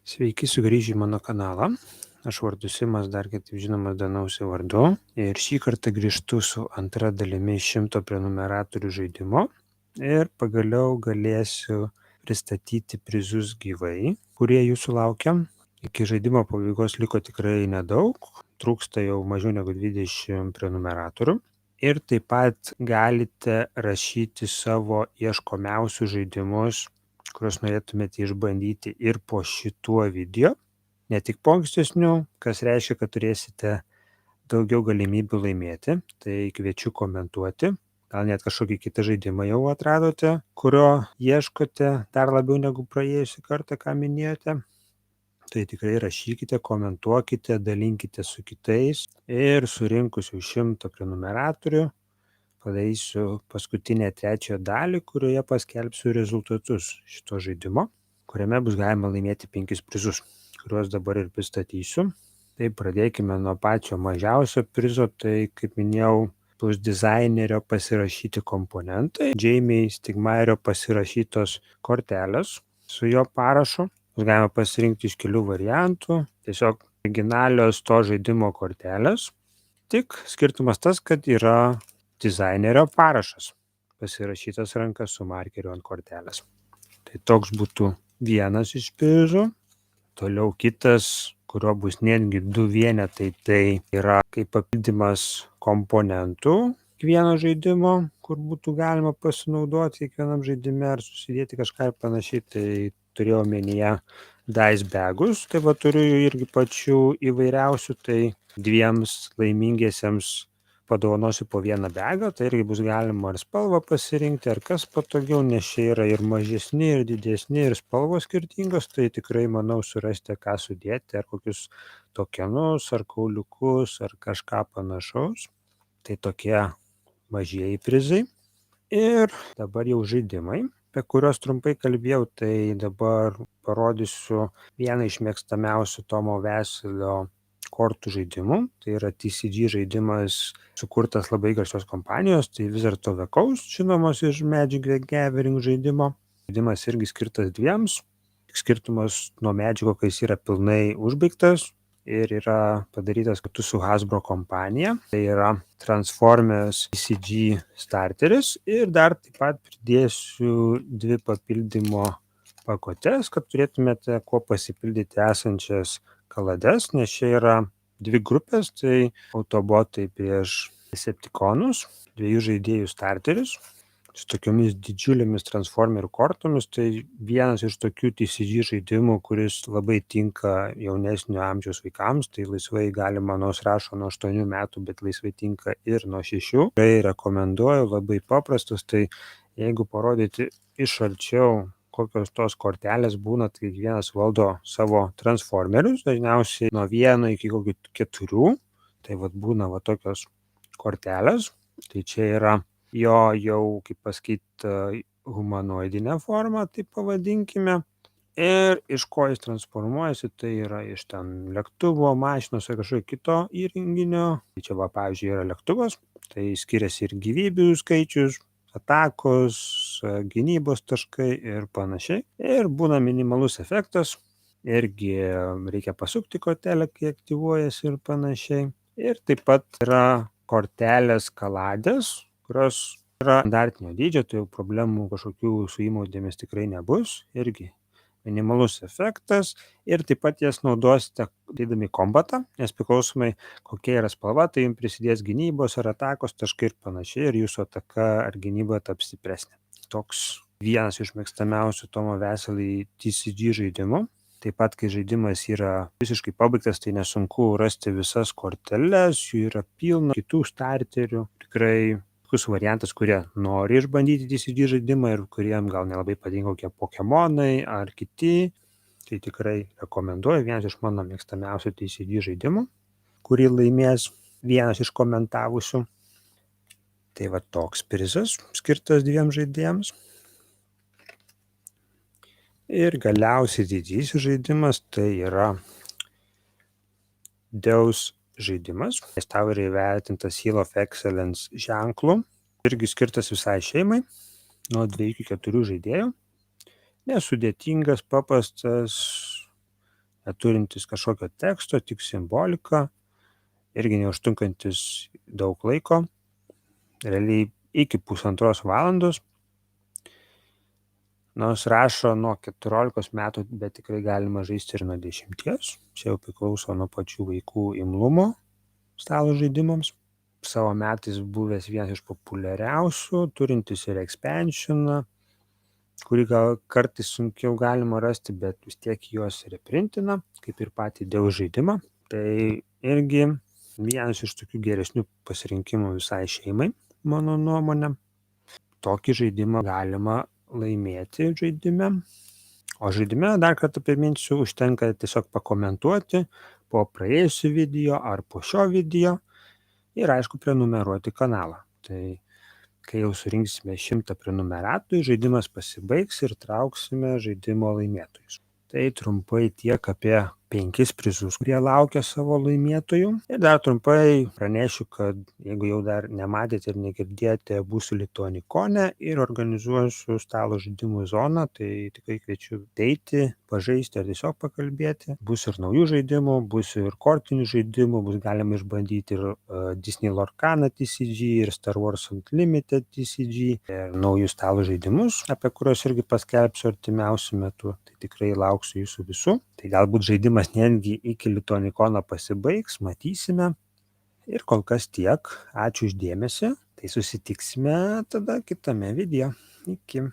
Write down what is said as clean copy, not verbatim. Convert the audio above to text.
Sveiki sugrįžę į mano kanalą. Aš vardu Simas, dar kitaip žinomas Danausi vardu. Ir šį kartą grįžtu su antra dalimi 100 prenumeratorių žaidimo. Ir pagaliau galėsiu pristatyti prizus gyvai, kurie jūsų laukia. Iki žaidimo pabaigos liko tikrai nedaug. Trūksta jau mažiau negu 20 prenumeratorių. Ir taip pat galite rašyti savo ieškomiausius žaidimus, kuriuos norėtumėte išbandyti ir po šituo video, ne tik po ankstesnių, kas reiškia, kad turėsite daugiau galimybių laimėti. Tai kviečiu komentuoti. Gal net kažkokį kitą žaidimą jau atradote, kurio ieškote dar labiau negu praėjusį kartą, ką minėjote. Tai tikrai rašykite, komentuokite, dalinkite su kitais ir surinkus jau 100 prenumeratorių padarysiu paskutinę trečiojo dalį, kurioje paskelbsiu rezultatus šito žaidimo, kuriame bus galima laimėti 5 prizus, kuriuos dabar ir pristatysiu. Tai pradėkime nuo pačio mažiausio prizo, tai kaip minėjau, bus dizainerio pasirašyti komponentai, Jamie Stigmairio pasirašytos kortelės su jo parašu. Bus galima pasirinkti iš kelių variantų, tiesiog originalios to žaidimo kortelės. Tik skirtumas tas, kad yra dizainerio parašas pasirašytas ranka su markeriu ant kortelės. Tai toks būtų vienas iš prizų. Toliau kitas, kurio bus netgi 2 vienetai, tai yra kaip papildymas komponentų kiekvieno žaidimo, kur būtų galima pasinaudoti kiekvienam žaidime ar susidėti kažką ir panašiai. Tai turėjau omenyje dice bagus, tai va turiu irgi pačių įvairiausių, tai 2 laimingiesiems padovanosiu po vieną bagą, tai irgi bus galima ar spalvą pasirinkti, ar kas patogiau, nes čia yra ir mažesni, ir didesni, ir spalvos skirtingos, tai tikrai manau surasti, ką sudėti, ar kokius tokenus, ar kauliukus, ar kažką panašaus. Tai tokie mažieji prizai. Ir dabar jau žaidimai, apie kuriuos trumpai kalbėjau, tai dabar parodysiu vieną iš mėgstamiausių Tomo Veselio kortų žaidimų. Tai yra TCG žaidimas sukurtas labai garsios kompanijos, tai Wizards of the Coast, žinomas iš Magic the Gathering žaidimo. Žaidimas irgi skirtas 2. Skirtumas nuo Magico, kai jis yra pilnai užbaigtas ir yra padarytas kartu su Hasbro kompanija. Tai yra Transformers TCG starteris ir dar taip pat pridėsiu 2 papildymo pakuotes, kad turėtumėte kuo pasipildyti esančias kalades, nes čia yra 2 grupės, tai autobotai prieš Decepticonus, 2 žaidėjų starteris su tokiomis didžiulėmis transformerių kortomis. Tai vienas iš tokių TCG žaidimų, kuris labai tinka jaunesnio amžiaus vaikams, tai laisvai galima, nors rašo nuo 8 metų, bet laisvai tinka ir nuo 6. Tai rekomenduoju, labai paprastas, tai jeigu parodyti iš arčiau, kokios tos kortelės būna, tai kiekvienas valdo savo transformerius, dažniausiai nuo 1 iki kokių 4, tai vat būna va tokios kortelės, tai čia yra jo jau, kaip pasakyti, humanoidinė forma, taip pavadinkime. Ir iš ko jis transformuojasi, tai yra iš ten lėktuvo, mašinos ar kažkokio kito įrenginio. Tai čia va, pavyzdžiui, yra lėktuvas, tai skiriasi ir gyvybių skaičius, atakos, gynybos taškai ir panašiai. Ir būna minimalus efektas, irgi reikia pasukti kortelę, kai aktyvuojasi ir panašiai. Ir taip pat yra kortelės kaladės, kurios yra standartinio dydžio, tai jau problemų kažkokių su įmaudėmis tikrai nebus, irgi minimalus efektas. Ir taip pat jas naudosite darydami kombatą, nes priklausomai kokia yra spalva, tai jums prisidės gynybos ar atakos taškai ir panašiai, ir jūsų ataka ar gynyba taps stipresnė. Toks vienas iš mėgstamiausių Tomo Veselį TCG žaidimų. Taip pat, kai žaidimas yra visiškai pabaigtas, tai nesunku rasti visas korteles, jų yra pilna kitų starterių. Tikrai puikus variantas, kurie nori išbandyti TCG žaidimą ir kuriem gal nelabai patinka kokie Pokemonai ar kiti. Tai tikrai rekomenduoju, vienas iš mano mėgstamiausių TCG žaidimų, kurį laimės vienas iš komentavusių. Tai va toks prizas skirtas 2 žaidėjams. Ir galiausiai didysis žaidimas tai yra Deus žaidimas. Jis tau yra įvertintas Seal of Excellence ženklu. Irgi skirtas visai šeimai, nuo 2 iki 4 žaidėjų. Nesudėtingas, paprastas, neturintis kažkokio teksto, tik simbolika, irgi neužtrunkantis daug laiko, realiai iki 1,5 valandos. Nors rašo nuo 14 metų, bet tikrai galima žaisti ir nuo 10. Čia jau priklauso nuo pačių vaikų imlumo stalo žaidimams. Savo metais buvęs vienas iš populiariausių, turintis ir expansioną, kurį gal kartais sunkiau galima rasti, bet vis tiek juos reprintina, kaip ir patį Dėl žaidimą. Tai irgi vienas iš tokių geresnių pasirinkimų visai šeimai, mano nuomonė. Tokį žaidimą galima laimėti žaidime. O žaidime, dar kartą priminsiu, užtenka tiesiog pakomentuoti po praėjusiu video ar po šio video ir aišku prenumeruoti kanalą. Tai kai jau surinksime 100 prenumeratų, žaidimas pasibaigs ir trauksime žaidimo laimėtojus. Tai trumpai tiek apie 5 prizus, kurie laukia savo laimėtojų. Ir dar trumpai pranešiu, kad jeigu jau dar nematėte ir negirdėjote, būsiu Lituanikone ir organizuosiu stalo žaidimų zoną, tai tikrai kviečiu eiti, pažaisti ar tiesiog pakalbėti. Bus ir naujų žaidimų, bus ir kortinių žaidimų, bus galima išbandyti ir Disney Lorcaną TCG, ir Star Wars Unlimited TCG, ir naujus stalo žaidimus, apie kuriuos irgi paskelbsiu artimiausiu metu. Tai tikrai lauksiu jūsų visų. Tai galbūt žaidimas netgi iki Lituanikono pasibaigs, matysime. Ir kol kas tiek. Ačiū už dėmesį. Tai susitiksime tada kitame video. Iki.